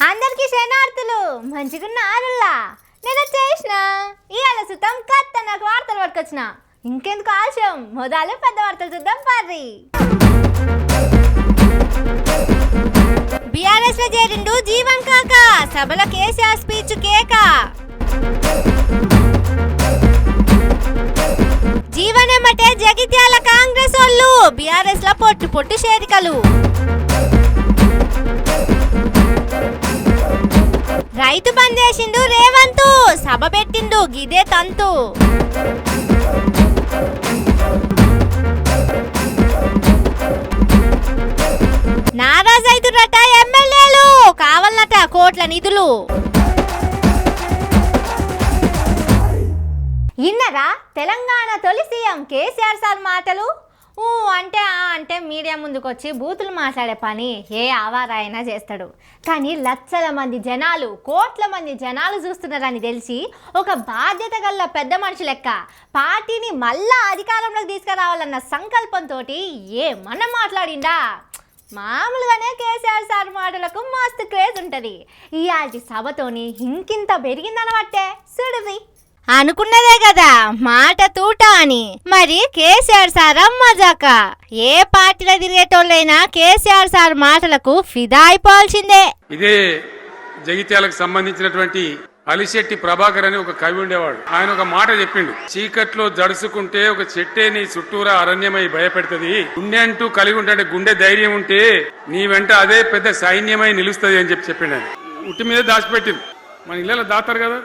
అందరికి శనార్థులు మంచిగున్నారులా. నేను చేసిన ఇవాళ సుతం కత్త నాకు వార్తలు పట్టుకొచ్చిన. ఇంకెందుకు ఆలస్యం, మొదలు పెద్ద వార్తలు చూద్దాం పర్రి. బీఆర్ఎస్ లో చేరిండు జీవన్ కాక, సభలో కేసీఆర్ స్పీచ్ కేక. జీవన్ ఏమంటే జగిత్యాల కాంగ్రెస్ వాళ్ళు బీఆర్ఎస్ లో పొట్టు పొట్టు చేరికలు. రైతు బంద్ చేసిండు రేవంతు, సభ పెట్టిండు గిదే తంతు. నారాజ్ అయితురట ఎమ్మెల్యేలు, కావాలట కోట్ల నిధులు. ఇన్నరా తెలంగాణ తొలి సీఎం కేసీఆర్ సార్ మాటలు. అంటే మీడియా ముందుకు వచ్చి బూతులు మాట్లాడే పని ఏ ఆవారా అయినా చేస్తాడు. కానీ లక్షల మంది జనాలు, కోట్ల మంది జనాలు చూస్తున్నారని తెలిసి ఒక బాధ్యత గల పెద్ద మనిషి లెక్క పార్టీని మళ్ళా అధికారంలోకి తీసుకురావాలన్న సంకల్పంతో ఏమన్నా మాట్లాడిండా. మామూలుగానే కేసీఆర్ సార్ మాటలకు మస్తు క్రేజ్ ఉంటుంది. ఇయాల్టి సభతోని ఇంకింత పెరిగిందనబట్టే చూడుది. అనుకున్నదే కదా మాట తూట అని. మరి కేసీఆర్ సార్ మజాక. ఏ పార్టీలో తిరిగేటోళ్ళైనా కేసీఆర్ సార్ మాటలకు ఫిదా అయిపోవాల్సిందే. ఇదే జగిత్యాలకు సంబంధించినటువంటి అలిశెట్టి ప్రభాకర్ అని ఒక కవి ఉండేవాడు. ఆయన ఒక మాట చెప్పిండు, చీకట్లో జడుసుకుంటే ఒక చెట్టే నీ చుట్టూరా అరణ్యమై భయపెడుతుంది, గుండె అంటూ కలిగి ఉంటే గుండె ధైర్యం ఉంటే నీ వెంట అదే పెద్ద సైన్యమై నిలుస్తుంది అని చెప్పిండు. ఆయన ఉట్టి మీద దాచిపెట్టింది. మన ఇళ్ళలో దాతారు కదా,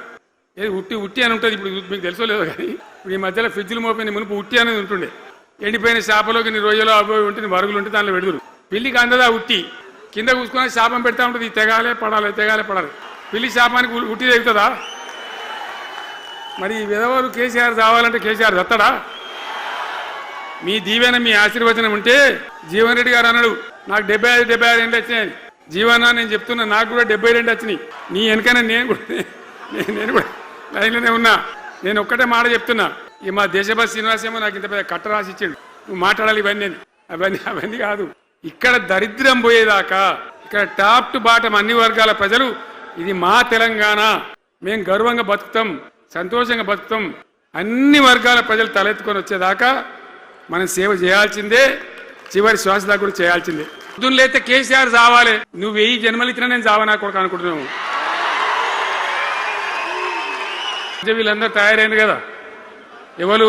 ఏది ఉట్టి ఉట్టి అని ఉంటుంది. ఇప్పుడు మీకు తెలుసో లేదో కానీ ఇప్పుడు ఈ మధ్యలో ఫ్రిడ్జ్లు మోపోయిన మునుపు ఉట్టి అనేది ఉంటుండే. ఎండిపోయిన చేపలోకి నీ రొయ్యలో అబ్బాయి ఉంటే మరుగులు ఉంటే దానిలో పెడుదురు. పిల్లికి అందదా ఉట్టి కింద కూసుకొని శాపం పెడతా ఉంటుంది. తెగాలే పడాలి, తెగాలే పడాలి. పిల్లి శాపానికి ఉట్టి తెగుతుందా? మరి విధవారు కేసీఆర్ రావాలంటే కేసీఆర్ దత్తడా? మీ దీవెన మీ ఆశీర్వచనం ఉంటే జీవన్ రెడ్డి గారు అన్నాడు, నాకు 75 ఏంటి వచ్చినాయి. జీవన నేను చెప్తున్నా, నాకు కూడా 72 వచ్చినాయి. నీ వెనకనే నేను కూడా లైన్లోనే ఉన్నా. నేను ఒక్కటే మాట చెప్తున్నా, ఈ మా దేశభక్తి శ్రీనివాసేమో నాకు ఇంత పెద్ద కట్ట రాసి ఇచ్చాడు, నువ్వు మాట్లాడాలి ఇవన్నీ అవన్నీ కాదు. ఇక్కడ దరిద్రం పోయేదాకా ఇక్కడ టాప్ టు బాటం అన్ని వర్గాల ప్రజలు ఇది మా తెలంగాణ, మేము గర్వంగా బతుకుతాం, సంతోషంగా బతుకుతాం, అన్ని వర్గాల ప్రజలు తలెత్తుకొని వచ్చేదాకా మనం సేవ చేయాల్సిందే, చివరి శ్వాస దాకా కూడా చేయాల్సిందే. పొద్దున్న లేతే కేసీఆర్ చావాలి, నువ్వు 1000 జన్మలు ఇచ్చినా నేను చావనా కొడుకు అనుకుంటున్నావు. వీళ్ళందరూ తయారైన కదా, ఎవరు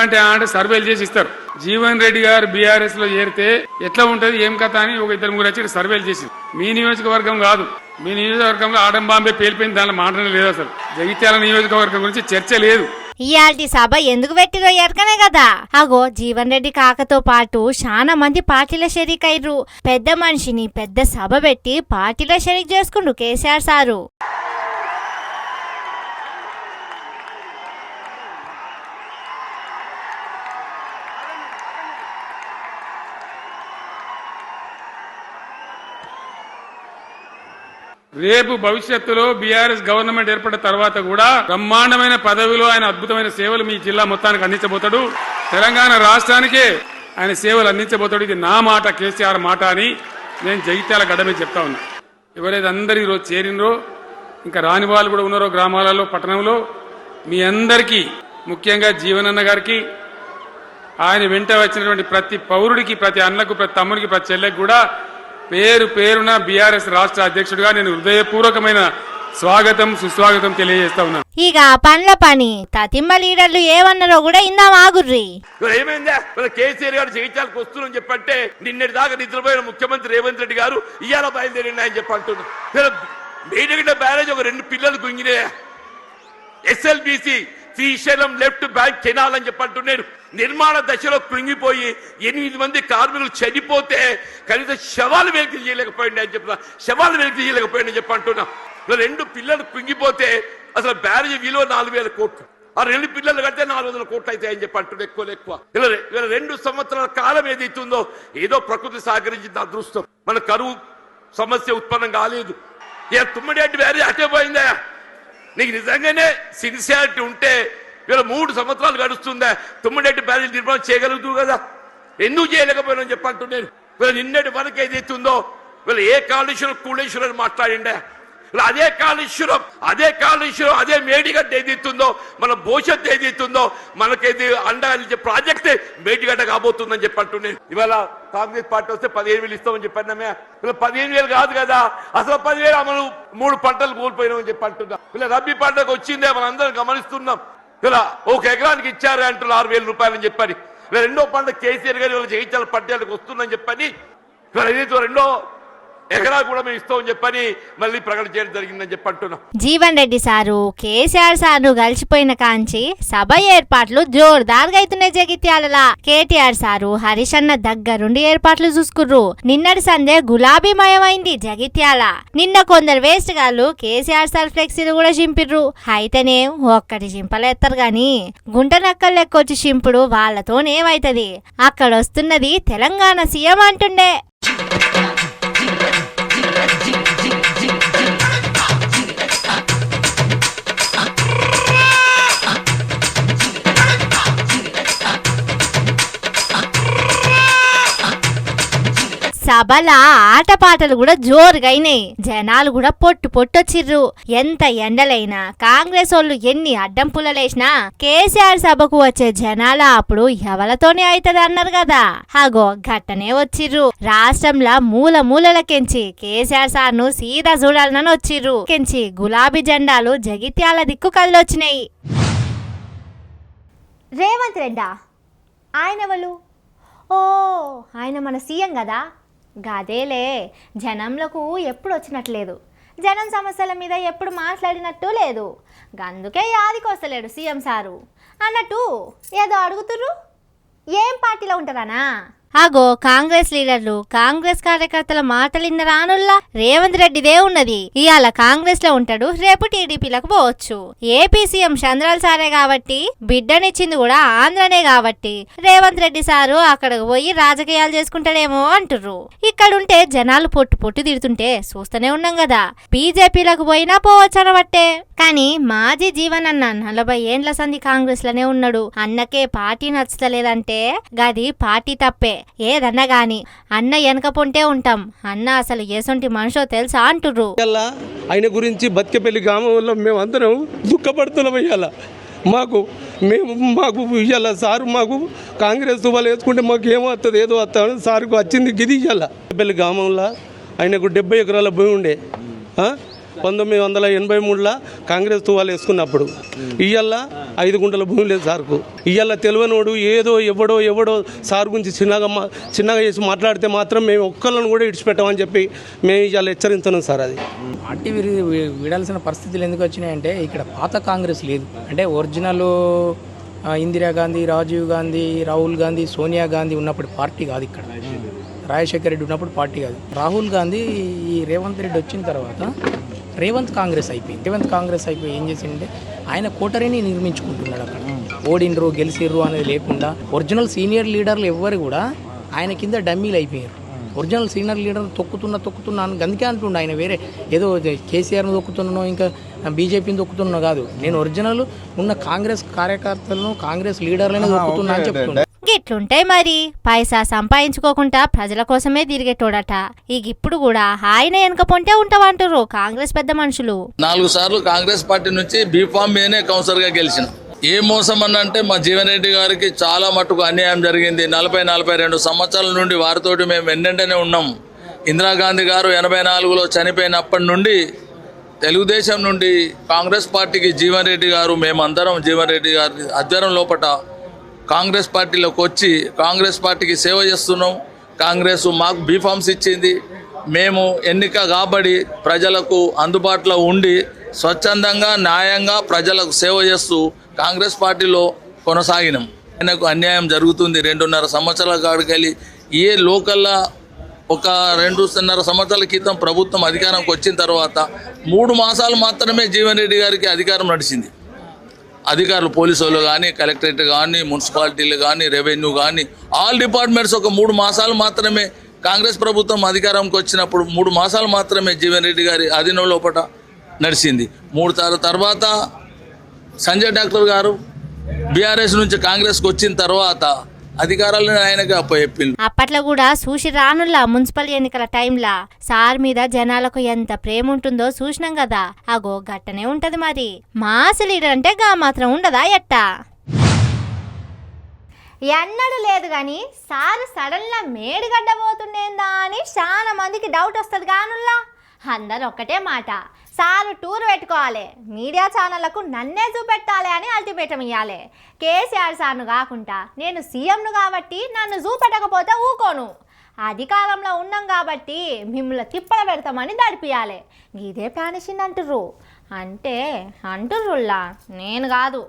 అంటే సర్వేలు చేసి ఇస్తారు. జీవన్ రెడ్డి గారు బీఆర్ఎస్ లో చేరితే ఎట్లా ఉంటది ఏం కథ అని ఒక 2-3 వచ్చి సర్వేలు చేసి. మీ నియోజకవర్గం కాదు, మీ నియోజకవర్గంలో ఆడం బాంబే పేలిపోయింది, దానిలో మాటనే లేదు. అసలు జగిత్యాల నియోజకవర్గం గురించి చర్చ లేదు. ఇయాల్టి సభ ఎందుకు పెట్టిరో ఎరకనే కదా. అగో జీవన్ రెడ్డి కాకతో పాటు చాలా మంది పార్టీల షరీక్ అయ్యారు. పెద్ద మనిషిని పెద్ద సభ పెట్టి పార్టీల షరీక్ చేసుకుండు కేసీఆర్ సారు. రేపు భవిష్యత్తులో బీఆర్ఎస్ గవర్నమెంట్ ఏర్పడిన తర్వాత కూడా బ్రహ్మాండమైన పదవిలో ఆయన అద్భుతమైన సేవలు మీ జిల్లా మొత్తానికి అందించబోతాడు. తెలంగాణ రాష్ట్రానికే ఆయన సేవలు అందించబోతాడు. ఇది నా మాట, కేసీఆర్ మాట అని నేను జగిత్యాల గడ్డ మీద చెప్తా ఉన్నా. ఎవరైతే అందరు ఈరోజు చేరినరో, ఇంకా రాని వాళ్ళు కూడా ఉన్నారో గ్రామాలలో పట్టణంలో, మీ అందరికీ ముఖ్యంగా జీవనన్న గారికి, ఆయన వెంట వచ్చినటువంటి ప్రతి పౌరుడికి, ప్రతి అన్నకు, ప్రతి తమ్ముడికి, ప్రతి చెల్లెకి కూడా పేరు పేరున బీఆర్ఎస్ రాష్ట్ర అధ్యక్షుడిగా నేను హృదయపూర్వకమైన స్వాగతం సుస్వాగతం తెలియజేస్తా ఉన్నాను. ఇక పనుల పని తతిమ్మ లీడర్లు ఏమన్నారో కూడా ఇందాం ఆగుర్రి. ఏమైందా కేసీఆర్ గారు జగిత్యాలకు వస్తున్నారని చెప్పంటే నిన్నటి దాకా నిద్రపోయిన ముఖ్యమంత్రి రేవంత్ రెడ్డి గారు ఇవాళ బయలుదేరిండి అని చెప్పంటున్నారు. మేడిగడ్డ బ్యారేజ్ ఒక 2 పిల్లలు గుంగినే, SLBC Srisailam left bank canal అని చెప్పంటున్నారు. నిర్మాణ దశలో కృంగిపోయి 8 మంది కార్మికులు చనిపోతే కనీసం శవాలు వెలికి చేయలేకపోయింది అని చెప్తున్నా. శవాలు వెలికి చేయలేకపోయింది అని చెప్పంటున్నా. 2 పిల్లలు కృంగిపోతే అసలు బ్యారేజ్ విలువ 4000 కోట్లు. ఆ 2 పిల్లలు కడితే 400 కోట్లు అయితే అని చెప్పంటున్నా. ఎక్కువ ఇలా 2 సంవత్సరాల కాలం ఏదైతుందో ఏదో ప్రకృతి సహకరించింది అదృష్టం. మన కరువు సమస్య ఉత్పన్నం కాలేదు. ఇక తుమ్మడి బ్యారేజ్ అటే పోయిందా? నీకు నిజంగానే సిన్సియారిటీ ఉంటే ఇలా 3 సంవత్సరాలు గడుస్తుందా తుమ్మడి బ్యారేజ్ నిర్మాణం చేయగలుగుతూ కదా, ఎందుకు చేయలేకపోయినా చెప్పంటున్నాను. నిన్నటి వరకు ఏదైతుందో వీళ్ళు ఏ కాళేశ్వరం కూడేశ్వరం మాట్లాడిండే, అదే కాళేశ్వరం అదే మేడిగడ్డ ఏదైతుందో మన భవిష్యత్తు ఏదైతుందో మనకేది అండగా ప్రాజెక్ట్ మేడిగడ్డ కాబోతుందని చెప్పంటున్నాను. ఇవాళ కాంగ్రెస్ పార్టీ వస్తే 15,000 ఇస్తామని చెప్పామే, ఇలా 15,000 కాదు కదా, అసలు 10,000 అమలు 3 పంటలు కోల్పోయినామని చెప్పి అంటున్నా. ఇలా రబ్బీ పంటకు వచ్చిందే మనం అందరం గమనిస్తున్నాం. ఇలా 1 ఎకరానికి ఇచ్చారు అంటున్నారు 6,000 రూపాయలని చెప్పని. ఇలా రెండో పంట కేసీఆర్ గారు ఇలా జయించాల పట్టేళ్ళకి వస్తుందని చెప్పని ఇలా ఏదైతే రెండో ఎకరా కూడా మేము ఇస్తామని చెప్పని మళ్ళీ ప్రకటన చేయడం జరిగిందని చెప్పి అంటున్నాం. జీవన్ రెడ్డి సారు కేసీఆర్ సారు కలిసిపోయిన కాంచి సభ ఏర్పాట్లు జోర్దార్గా అవుతున్నాయి జగిత్యాలలా. కేటీఆర్ సారు హరీష్ అన్న దగ్గరుండి ఏర్పాట్లు చూసుకుర్రు. నిన్నటి సందే గులాబీమయమైంది జగిత్యాల. నిన్న కొందరు వేస్ట్ గాళ్ళు కేసీఆర్ సార్ ఫ్లెక్సీలు కూడా చింపిర్రు. అయితేనే ఒక్కటి చింపలేస్తారు గాని గుంట నక్కలు లెక్కొచ్చి చింపుడు వాళ్ళతోనేమైతది. అక్కడ వస్తున్నది తెలంగాణ సీఎం అంటుండే. సభల ఆటపాటలు కూడా జోరుగైనాయి. జనాలు కూడా పొట్టొచ్చిర్రు. ఎంత ఎండలైనా కాంగ్రెస్ వాళ్ళు ఎన్ని అడ్డం పుల్లలేసినా కేసీఆర్ సభకు వచ్చే జనాల అప్పుడు ఎవలతోనే అవుతుంది అన్నారు కదా, అగో గట్టనే వచ్చిర్రు. రాష్ట్రంలో మూలకెంచి కేసీఆర్ సార్ ను సీదా చూడాలని వచ్చిర్రు. కెంచి గులాబీ జెండాలు జగిత్యాల దిక్కు కదిలొచ్చినాయి. రేవంత్ రెడ్డా ఆయన ఎవరు? ఓ ఆయన మన సీఎం కదా. గదేలే జనంలకు ఎప్పుడు వచ్చినట్లేదు, జనం సమస్యల మీద ఎప్పుడు మాట్లాడినట్టు లేదు. అందుకే యాదికి వస్తలేడు సీఎం సారు అన్నట్టు ఏదో అడుగుతుర్రు. ఏం పార్టీలో ఉంటారానా? అగో కాంగ్రెస్ లీడర్లు కాంగ్రెస్ కార్యకర్తల మాటలిన్న రానుల్లా రేవంత్ రెడ్డిదే ఉన్నది. ఇవాళ కాంగ్రెస్ లో ఉంటాడు, రేపు టీడీపీలకు పోవచ్చు. ఏపీ సీఎం చంద్రాల్ సారే కాబట్టి, బిడ్డనిచ్చింది కూడా ఆంధ్రనే కాబట్టి రేవంత్ రెడ్డి సారు అక్కడికి పోయి రాజకీయాలు చేసుకుంటాడేమో అంటుర్రు. ఇక్కడుంటే జనాలు పొట్టు తిడుతుంటే చూస్తూనే ఉన్నాం కదా. బీజేపీలకు పోయినా పోవచ్చు అనబట్టే. కానీ మాజీ జీవన్ అన్న 40 ఏండ్ల సంధి కాంగ్రెస్ లోనే ఉన్నాడు. అన్నకే పార్టీ నచ్చలేదంటే గది పార్టీ తప్పే. ఏదన్నా గాని అన్న వెనక పొంటే ఉంటాం. అన్న అసలు ఏసొంటి మనిషో తెలుసా అంటుర్రు. ఆయన గురించి బతికేపల్లి గ్రామంలో మేము అందరం దుఃఖపడుతున్నాం. ఇయ్యాల మాకు ఇయ్యాల సారు మాకు కాంగ్రెస్ వాళ్ళు వేసుకుంటే మాకు ఏమో వస్తుంది ఏదో వస్తాను సార్కు వచ్చింది గిది. ఇయ్యాల బతికేపల్లి గ్రామంలో ఆయనకు 70 ఎకరాల భూమి ఉండే. 1983లో కాంగ్రెస్ తువాలు వేసుకున్నప్పుడు ఇయ్యాల 5 గుంటల భూమి లేదు సార్కు. ఇయ్యాల తెలియనోడు ఏదో ఎవడో సార్ గురించి చిన్నగా చేసి మాట్లాడితే మాత్రం మేము ఒక్కళ్ళను కూడా ఇడిచిపెట్టామని చెప్పి మేము ఇవాళ హెచ్చరించున్నాం సార్. అది పార్టీ విడాల్సిన పరిస్థితులు ఎందుకు వచ్చినాయంటే ఇక్కడ పాత కాంగ్రెస్ లేదు. అంటే ఒరిజినల్ ఇందిరాగాంధీ, రాజీవ్ గాంధీ, రాహుల్ గాంధీ, సోనియా గాంధీ ఉన్నప్పుడు పార్టీ కాదు. ఇక్కడ రాజశేఖర రెడ్డి ఉన్నప్పుడు పార్టీ కాదు. రాహుల్ గాంధీ ఈ రేవంత్ రెడ్డి వచ్చిన తర్వాత రేవంత్ కాంగ్రెస్ అయిపోయి ఏం చేసిందంటే ఆయన కోటరీని నిర్మించుకుంటున్నాడు. అక్కడ ఓడిండ్రు గెలిచిర్రు అనేది లేకుండా ఒరిజినల్ సీనియర్ లీడర్లు ఎవ్వరు కూడా ఆయన కింద డమ్మీలు అయిపోయారు. ఒరిజినల్ సీనియర్ లీడర్ తొక్కుతున్నా అని అందుకే అంటుండే ఆయన. వేరే ఏదో కేసీఆర్ను తొక్కుతున్నానో ఇంకా బీజేపీని తొక్కుతున్నా కాదు, నేను ఒరిజినల్ ఉన్న కాంగ్రెస్ కార్యకర్తలను కాంగ్రెస్ లీడర్లను తొక్కుతున్నా అని చెప్తున్నా. గిట్లుంటాయి మరి. పైసా సంపాదించుకోకుండా ప్రజల కోసమే తిరిగేటోడట. ఇప్పుడు కూడా ఆయన వెనక పొంటే ఉంటామంటారు కాంగ్రెస్ పెద్ద మనుషులు. 4 సార్లు కాంగ్రెస్ పార్టీ నుంచి బీఫామ్ మీదనే కౌన్సిలర్ గా గెలిచిన. ఏ మోసం అన్నంటే మా జీవన్ రెడ్డి గారికి చాలా మట్టుకు అన్యాయం జరిగింది. 40-42 సంవత్సరాల నుండి వారితోటి మేము ఎన్నెంటనే ఉన్నాం. ఇందిరాగాంధీ గారు 84లో చనిపోయినప్పటి నుండి తెలుగుదేశం నుండి కాంగ్రెస్ పార్టీకి జీవన్ రెడ్డి గారు మేమందరం జీవన్ రెడ్డి గారి ఆధ్వర్యం లోపల కాంగ్రెస్ పార్టీలోకి వచ్చి కాంగ్రెస్ పార్టీకి సేవ చేస్తున్నాం. కాంగ్రెస్ మాకు బీఫామ్స్ ఇచ్చింది. మేము ఎన్నిక కాబడి ప్రజలకు అందుబాటులో ఉండి స్వచ్ఛందంగా న్యాయంగా ప్రజలకు సేవ చేస్తూ కాంగ్రెస్ పార్టీలో కొనసాగినాం. ఆయనకు అన్యాయం జరుగుతుంది. 2.5 సంవత్సరాల కాడికెళ్ళి ఏ లోకల్లా ఒక 2.5 సంవత్సరాల క్రితం ప్రభుత్వం అధికారంకి వచ్చిన తర్వాత 3 మాసాలు మాత్రమే జీవన్ రెడ్డి గారికి అధికారం నడిచింది. అధికారులు పోలీసు వాళ్ళు కానీ, కలెక్టరేట్ కానీ, మున్సిపాలిటీలు కానీ, రెవెన్యూ కానీ ఆల్ డిపార్ట్మెంట్స్ ఒక 3 మాసాలు మాత్రమే కాంగ్రెస్ ప్రభుత్వం అధికారంకి వచ్చినప్పుడు 3 మాసాలు మాత్రమే జీవన్ రెడ్డి గారి అధీనం లోపల నడిచింది. 3 తర్వాత సంజయ్ డాక్టర్ గారు బీఆర్ఎస్ నుంచి కాంగ్రెస్కి వచ్చిన తర్వాత అధికారాలను ఆయనకి అప్పచెప్పింది. అప్పట్లో కూడా చూసి రానుల్లా మున్సిపల్ ఎన్నికల టైంలా సార్ మీద జనాలకు ఎంత ప్రేమ ఉంటుందో చూసినాం కదా. అగో గట్టనే ఉంటది మరి. మాస్ లీడర్ అంటే గా మాత్రం ఉండదా ఎట్టా? ఎన్నడూ లేదు కానీ సార్ సడన్గా మేడిగడ్డ పోతుండేందా అని చాలా మందికి డౌట్ వస్తుంది కానుల్లా. అందరు ఒక్కటే మాట, సారు టూర్ పెట్టుకోవాలి, మీడియా ఛానళ్లకు నన్నే చూపెట్టాలి అని అల్టిమేటం ఇవ్వాలి. కేసీఆర్ సార్ను కాకుండా నేను సీఎంను కాబట్టి నన్ను చూపెట్టకపోతే ఊకోను, అధికారంలో ఉన్నాం కాబట్టి మిమ్మల్ని తిప్పల పెడతామని దడిపియాలి. ఇదే ప్లానిషన్ అంటుర్రు. అంటే అంటుర్రుల్లా, నేను కాదు.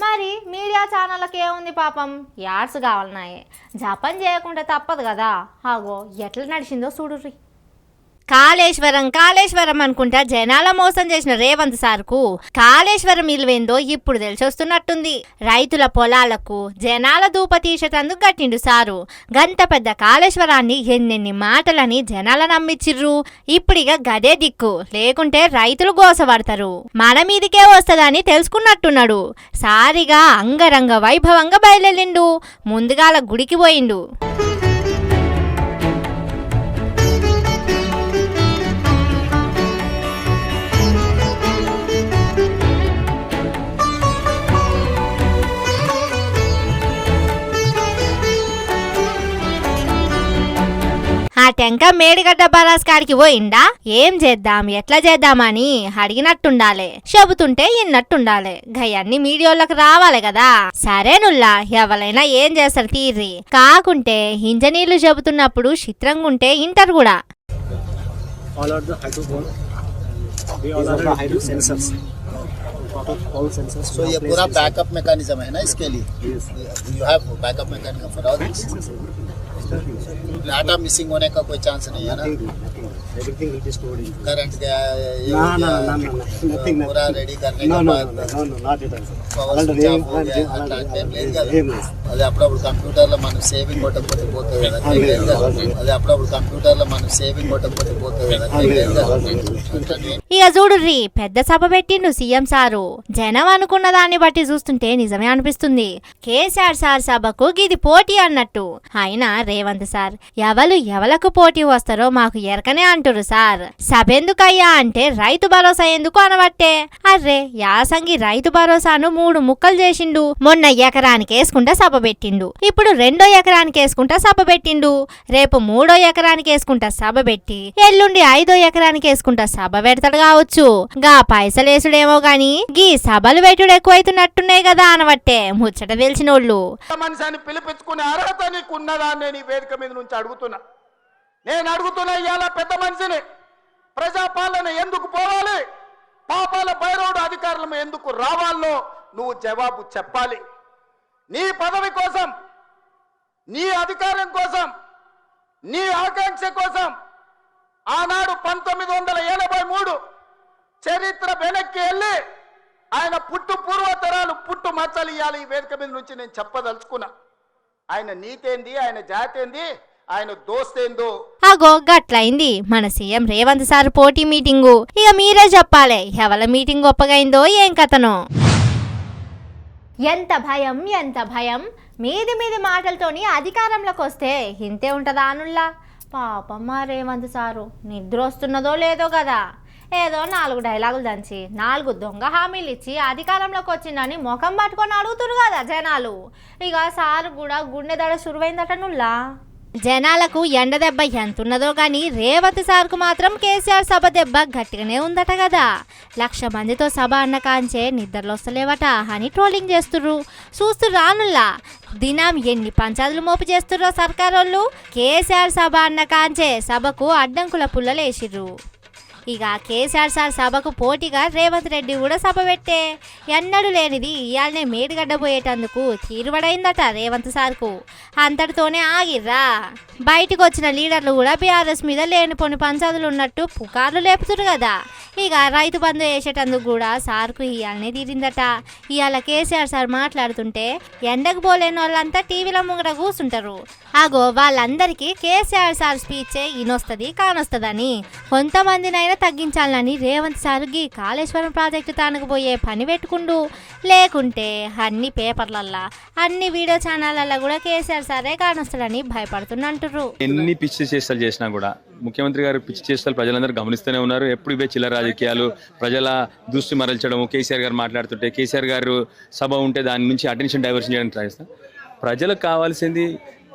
మరి మీడియా ఛానళ్ళకి ఏముంది పాపం, యాడ్స్ కావాలన్నాయి, జపం చేయకుండా తప్పదు కదా. అగో ఎట్లా నడిచిందో చూడుర్రి. కాళేశ్వరం కాళేశ్వరం అనుకుంటా జనాల మోసం చేసిన రేవంత్ సార్కు కాళేశ్వరం ఇల్వేందో ఇప్పుడు తెలిసొస్తున్నట్టుంది. రైతుల పొలాలకు జనాల దూప తీసేటందుకు కట్టిండు సారు. గంత పెద్ద కాళేశ్వరాన్ని ఎన్నెన్ని మాటలని జనాల నమ్మిచ్చిర్రు. ఇప్పుడిగా గదే దిక్కు, లేకుంటే రైతులు గోసపడతారు. మన మీదికే వస్తుందని తెలుసుకున్నట్టున్నాడు. సారిగా అంగరంగ వైభవంగా బయలుదేరిండు. ముందుగాల గుడికి పోయిండు. ఆ టెంక మేడిగడ్డ బరాస్ కాడికి పోయిండా. ఏం చేద్దాం ఎట్లా చేద్దామని అడిగినట్టుండాలి, చెబుతుంటే ఇన్నట్టుండాలి. గయన్ని మీడియాలకు రావాలి కదా. సరేనుల్లా, ఎవరైనా ఏం చేస్తారు తీర్రి. కాకుంటే ఇంజనీర్లు చెబుతున్నప్పుడు చిత్రంగా ఉంటే ఇంటర్ కూడా. So ये पूरा बैकअप मैकेनिज्म है ना इसके लिए. You have backup mechanism for all this. Data missing होने का कोई चांस नहीं है ना. Everything will be stored in. Current गया nothing. पूरा रेडी करने के बाद not at all. Power switch off हो गया అట్లాంటి ఏం లేదు కదా. అది అప్పుడప్పుడు కంప్యూటర్లో మనం సేవింగ్ కొట్టకపోతే పోతుంది కదా. అది అప్పుడప్పుడు కంప్యూటర్లో మనం సేవింగ్ కొట్టకపోతే పోతుంది కదా. ఇక చూడుర్రి, పెద్ద సభ పెట్టిండు సీఎం సారు. జనం అనుకున్న దాన్ని బట్టి చూస్తుంటే నిజమే అనిపిస్తుంది. కేసీఆర్ సార్ సభకు ఇది పోటీ అన్నట్టు. అయినా రేవంత్ సార్ ఎవలకు పోటీ వస్తారో మాకు ఎరకనే అంటురు సార్. సభెందుకయ్యా అంటే రైతు భరోసా ఎందుకు అనబట్టే. అర్రే యాసంగి రైతు భరోసాను 3 ముక్కలు చేసిండు. మొన్న ఎకరానికి వేసుకుంటా సభ పెట్టిండు. ఇప్పుడు 2వ ఎకరానికి వేసుకుంటా సభ పెట్టిండు. రేపు 3వ ఎకరానికి వేసుకుంటా సభ పెట్టి ఎల్లుండి 5వ ఎకరానికి వేసుకుంటా సభ పెడతాడు కావచ్చు. గా పైసలేసుడేమో గాని గీ సభలు పెట్టుడు ఎక్కువైతున్నట్టున్నాయి కదా అనబట్టే ముచ్చట తెలిసినోళ్ళు. మనిషిని పిలిపించుకునే అర్హత నీకు ఉన్నదా అని నేను ఈ వేదిక మీద నుంచి అడుగుతున్నా. నేను అడుగుతున్నా, ఇవాళ పెద్ద మనిషిని, ప్రజాపాలన ఎందుకు పోవాలి, పాపాల భైరవుడు అధికారులు ఎందుకు రావాలో నువ్వు జవాబు చెప్పాలి. నీ పదవి కోసం, నీ అధికారం కోసం, నీ ఆకాంక్ష కోసం ఆనాడు 1983 చరిత్ర వెనక్కి వెళ్ళి ఆయన పుట్టు పూర్వతరాలు పుట్టు మచ్చలు ఇవ్వాలి. ఈ వేదిక మీద నుంచి నేను చెప్పదలుచుకున్నా. ఆయన నీతేంది, ఆయన జాతేంది, ఆయన దోస్తేందో. అగో గట్లయింది మన సీఎం రేవంత్ సార్ పోటీ మీటింగు. ఇక మీరే చెప్పాలి ఎవల మీటింగ్ గొప్పగైందో ఏం కథనో. ఎంత భయం ఎంత భయం, మీది మాటలతోని అధికారంలోకి వస్తే ఇంతే ఉంటుందా అనుల్లా. పాపం మా రేవంత్ సారు నిద్ర వస్తున్నదో లేదో కదా. ఏదో 4 డైలాగులు దంచి 4 దొంగ హామీలు ఇచ్చి అధికారంలోకి వచ్చిందని ముఖం పట్టుకొని అడుగుతురు కదా జనాలు. ఇక సారు కూడా గుండె దడ సురువైందట నుల్లా. జనాలకు ఎండ దెబ్బ ఎంతున్నదో గాని రేవంత్ సార్కు మాత్రం కేసీఆర్ సభ దెబ్బ గట్టిగానే ఉందట కదా. 1,00,000 మందితో సభ అన్న కాంచే నిద్రలు వస్తలేవట అని ట్రోలింగ్ చేస్తుర్రు. చూస్తూ రానుల్లా దినం ఎన్ని పంచాదులు మోపు చేస్తుర్రో సర్కారోళ్ళు. కేసీఆర్ సభ అన్న కాంచే సభకు అడ్డంకుల పుల్లలేసిర్రు. ఇక కేసీఆర్ సార్ సభకు పోటీగా రేవంత్ రెడ్డి కూడా సభ పెట్టే. ఎన్నడూ లేనిది ఇయాలనే మేడిగడ్డ పోయేటందుకు తీరుబడైందట రేవంత్ సార్కు. అంతటితోనే ఆగిర్రా. బయటకు వచ్చిన లీడర్లు కూడా బీఆర్ఎస్ మీద లేనిపోని పంచాదులు ఉన్నట్టు పుకార్లు లేపుతురు కదా. ఇక రైతు బంధు వేసేటందుకు కూడా సార్కు ఇయ్యాలనే తీరిందట. ఇవాళ కేసీఆర్ సార్ మాట్లాడుతుంటే ఎండకు పోలేని వాళ్ళంతా టీవీల ముంగట కూర్చుంటారు. అగో వాళ్ళందరికీ కేసీఆర్ సార్ స్పీచే ఇనొస్తుంది కానొస్తుందని కొంతమందినైనా తగ్గించాలని రేవంత్ సార్ గీ కాళేశ్వరం ప్రాజెక్టు తానుకు పోయే పని పెట్టుకుండు. లేకుంటే అన్ని పేపర్లల్లా అన్ని వీడియో ఛానళ్ళల్లో కూడా కేసీఆర్ సారే కానొస్తాడని భయపడుతున్నట్టు. ఎన్ని పిచ్చి చేష్టలు చేసినా కూడా ముఖ్యమంత్రి గారు పిచ్చి చేష్టలు ప్రజలందరూ గమనిస్తూనే ఉన్నారు. ఎప్పుడు ఇవే చిల్లర రాజకీయాలు, ప్రజల దృష్టి మరల్చడం. కేసీఆర్ గారు మాట్లాడుతుంటే కేసీఆర్ గారు సభ ఉంటే దాని నుంచి అటెన్షన్ డైవర్షన్ చేయడానికి ట్రై చేస్తాం. ప్రజలకు కావాల్సింది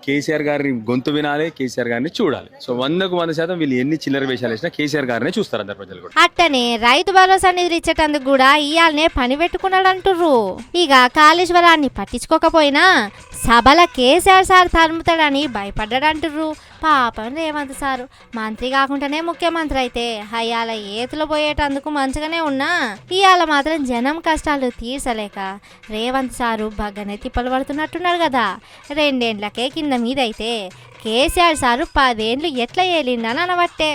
కేసీఆర్ గారిని గొంతు వినాలి, కేసీఆర్ గారిని చూడాలి. సో 100% వీళ్ళు ఎన్ని చిల్లర వేషాలు వేసినా కేసీఆర్ గారినే చూస్తారు అందరు ప్రజలు కూడా. అట్టనే రైతు భరోసా నిధులు ఇచ్చేటందుకు కూడా ఇయాలనే పని పెట్టుకున్నాడు అంటుర్రు. ఇక కాళేశ్వరాన్ని పట్టించుకోకపోయినా సభల కేసీఆర్ సార్ తరుముతాడని భయపడ్డాడంటుర్రు. పాపం రేవంత్ సారు మంత్రి కాకుండానే ముఖ్యమంత్రి అయితే అయ్యాల ఏతులు పోయేటందుకు మంచిగానే ఉన్నా ఇవాళ మాత్రం జనం కష్టాలు తీర్చలేక రేవంత్ సారు బగ్గనే తిప్పలు పడుతున్నట్టున్నారు కదా. 2 ఏళ్లకే కింద మీదైతే కేసీఆర్ సారు 10 ఏళ్ళు ఎట్లా ఏలిందని అనబట్టే.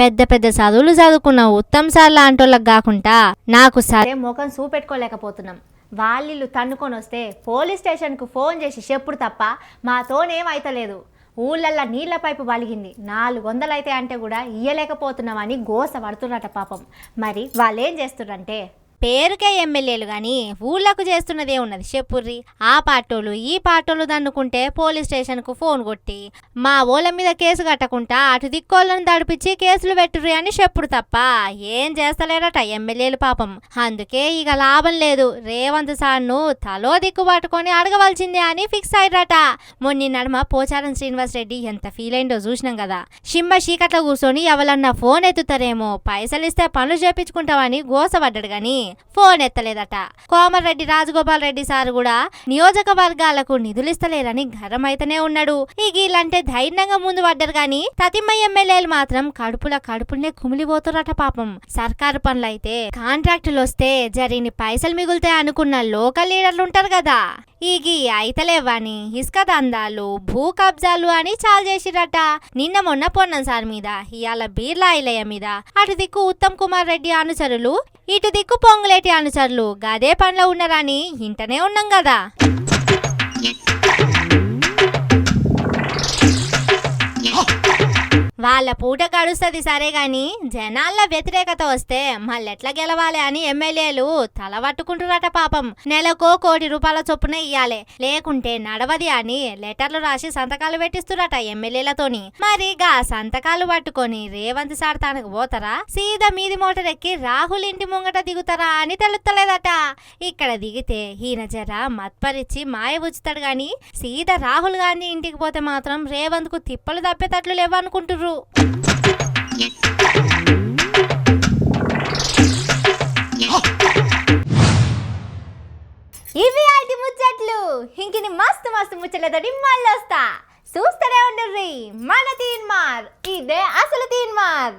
పెద్ద పెద్ద చదువులు చదువుకున్న ఉత్తమ్ సార్ లాంటోళ్ళకి కాకుండా నాకు సరే ముఖం చూపెట్టుకోలేకపోతున్నాం. వాళ్ళు తన్నుకొని వస్తే పోలీస్ స్టేషన్కు ఫోన్ చేసి చెప్పుడు తప్ప మాతోనేమైతలేదు. ఊళ్ళల్లో నీళ్ల పైపు వలిగింది 400 అయితే అంటే కూడా ఇయ్యలేకపోతున్నామని గోస పడుతున్నట పాపం. మరి వాళ్ళు ఏం చేస్తున్నారంటే పేరుకే ఎమ్మెల్యేలు కానీ ఊళ్ళకు చేస్తున్నదే ఉన్నది చెప్పుర్రి. ఆ పార్టోలు ఈ పార్టోలు దన్నుకుంటే పోలీస్ స్టేషన్కు ఫోన్ కొట్టి మా ఓళ్ళ మీద కేసు కట్టకుండా అటు దిక్కోళ్ళని దడిపించి కేసులు పెట్టుర్రి అని చెప్పుడు తప్ప ఏం చేస్తలేరట ఎమ్మెల్యేలు పాపం. అందుకే ఇక లాభం లేదు, రేవంత్ సార్ను తలో దిక్కు పట్టుకొని అడగవలసిందే అని ఫిక్స్ అయ్యారట. మొన్న నడుమ పోచారం శ్రీనివాస్ రెడ్డి ఎంత ఫీల్ అయిందో చూసినాం కదా. షిమ్మ చీకట్లో కూర్చొని ఎవరన్నా ఫోన్ ఎత్తుతారేమో పైసలు ఇస్తే పనులు చేపించుకుంటామని గోసపడ్డాడు గాని ఫోన్ ఎత్తలేదట. కోమరెడ్డి రాజగోపాల్ రెడ్డి సార్ కూడా నియోజకవర్గాలకు నిధులు ఇస్తలేరని గరమైతేనే ఉన్నాడు. ఈ గీలంటే ధైర్యంగా ముందు పడ్డారు గాని తతిమ్మ ఎమ్మెల్యేలు మాత్రం కడుపునే కుమిలిపోతురట పాపం. సర్కారు పనులైతే కాంట్రాక్టులు వస్తే జరిగిన పైసలు మిగులుతాయి అనుకున్న లోకల్ లీడర్లు ఉంటారు కదా, ఈగి అయితలేవని ఇసుక దందాలు భూ కబ్జాలు అని చాలు చేసిరట. నిన్న మొన్న పొన్నం సార్ మీద, ఇవాళ బీర్లా ఇలయ్య మీద, అటు దిక్కు ఉత్తమ్ కుమార్ రెడ్డి అనుచరులు, ఇటు దిక్కు పొంగులేటి అనుచరులు గదే పనిలో ఉన్నారని ఇంటనే ఉన్నాం కదా. వాళ్ళ పూట గడుస్తుంది సరే గాని జనాల వ్యతిరేకత వస్తే మళ్ళెట్లా గెలవాలి అని ఎమ్మెల్యేలు తల పట్టుకుంటున్నారట పాపం. నెలకో 1 కోటి రూపాయల చొప్పున ఇయ్యాలే, లేకుంటే నడవది అని లెటర్లు రాసి సంతకాలు పెట్టిస్తురట ఎమ్మెల్యేలతోని. మరి గా సంతకాలు పట్టుకొని రేవంత్ సార్ తనకు పోతారా, సీదా మీది మోటార్ ఎక్కి రాహుల్ ఇంటి ముంగట దిగుతారా అని తెలుస్తలేదట. ఇక్కడ దిగితే ఈయన జర మత్పరిచి మాయ ఉచుతాడు గాని సీదా రాహుల్ గాంధీ ఇంటికి పోతే మాత్రం రేవంత్ కు తిప్పలు తప్పేటట్లు లేవనుకుంటుర్రు. ఇవి ఆటి ముచ్చట్లు. ఇంకిని మస్తు ముచ్చట్లతోటి మళ్ళీ వస్తా. చూస్తూనే ఉండుర్రి మన తీన్మార్. ఇదే అసలు తీన్మార్.